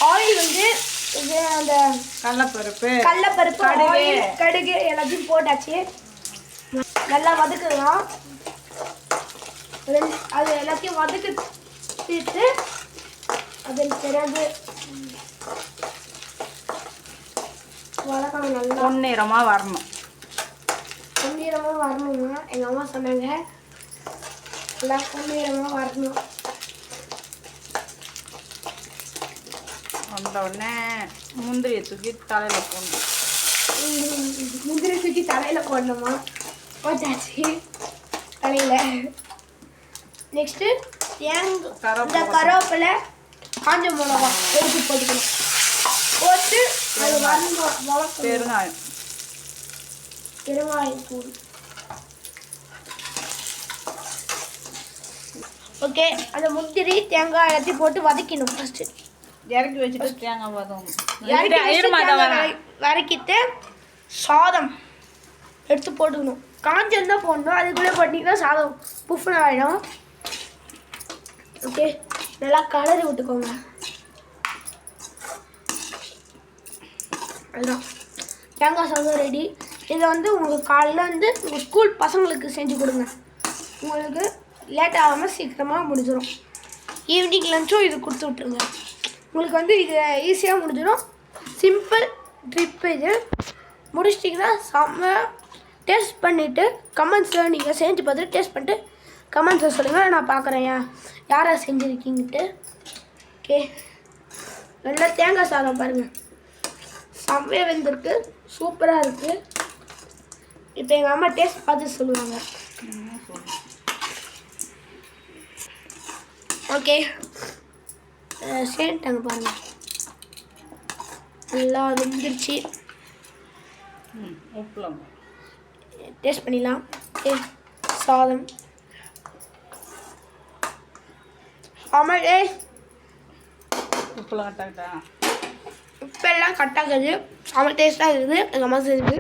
Oil வந்து அந்த கடலைப்பருப்பு ஆயில் கடுகு எல்லாத்தையும் போட்டாச்சு. நல்லா வதக்குலாம். அது எல்லாத்தையும் வதக்கிட்டு அதன் பிறகு வதக்கணும். நல்லா பொன்னிறமாக வரணும். வரணுங்க. எங்கள் அம்மா சொன்னாங்க நல்லா பொன்னிறமாக வரணும். வந்த உடனே முந்திரியை தூக்கி தலையில் போடணும். முந்திரி தூக்கி தலையில் போடணுமா? போட்டாச்சு தலையில். நெக்ஸ்ட்டு இந்த கருவேப்பிலை காஞ்ச மிளகா எடுத்து போட்டுக்கணும். போட்டு அது பெருங்காயம் தூள். ஓகே, அந்த முந்திரி தேங்காய் எல்லாத்தையும் போட்டு வதக்கணும். ஃபர்ஸ்ட் இறக்கி வச்சுட்டு தேங்காய் வதவும் வதக்கிட்டு சாதம் எடுத்து போட்டுக்கணும். காஞ்சந்தான் போடணும். அதுக்குள்ளே போட்டிங்கன்னா சாதம் புஃப்னு ஆகிடும். ஓகே, நல்லா கலரி விட்டுக்கோங்க. அதுதான் தேங்காய் சாதம் ரெடி. இதை வந்து உங்களுக்கு காலையில் வந்து உங்கள் ஸ்கூல் பசங்களுக்கு செஞ்சு கொடுங்க. உங்களுக்கு லேட் ஆகாமல் சீக்கிரமாக முடிஞ்சிடும். ஈவினிங் லஞ்சும் இது கொடுத்து விட்ருங்க. உங்களுக்கு வந்து இது ஈஸியாக முடிஞ்சிடும். சிம்பிள் ட்ரிப் இது. முடிச்சிட்டிங்கன்னா செம்ம. டேஸ்ட் பண்ணிவிட்டு கமெண்ட்ஸில் நீங்கள் செஞ்சு பார்த்துட்டு டேஸ்ட் பண்ணிட்டு கமெண்ட்ஸில் சொல்லுங்கள். நான் பார்க்குறேன் யாரை செஞ்சுருக்கீங்கன்ட்டு. ஓகே, நல்லா தேங்காய் சாதம் பாருங்கள், செம்மையாக வெந்திருக்கு, சூப்பராக இருக்குது. இப்போ எங்கள் அம்மா டேஸ்ட் பார்த்து சொல்லுவாங்க. ஓகே, சேர்ந்துட்டாங்க பாருங்கள், நல்லா வெந்துருச்சு. டேஸ்ட் பண்ணிடலாம். ஓகே, சாதம் ஆமாம். உப்புலாம் கட்டாக்கிட்டா உப்பெல்லாம் கட்டாக்குது. செம்ம டேஸ்ட்டாக இருக்குது. எங்கள் அம்மா செஞ்சது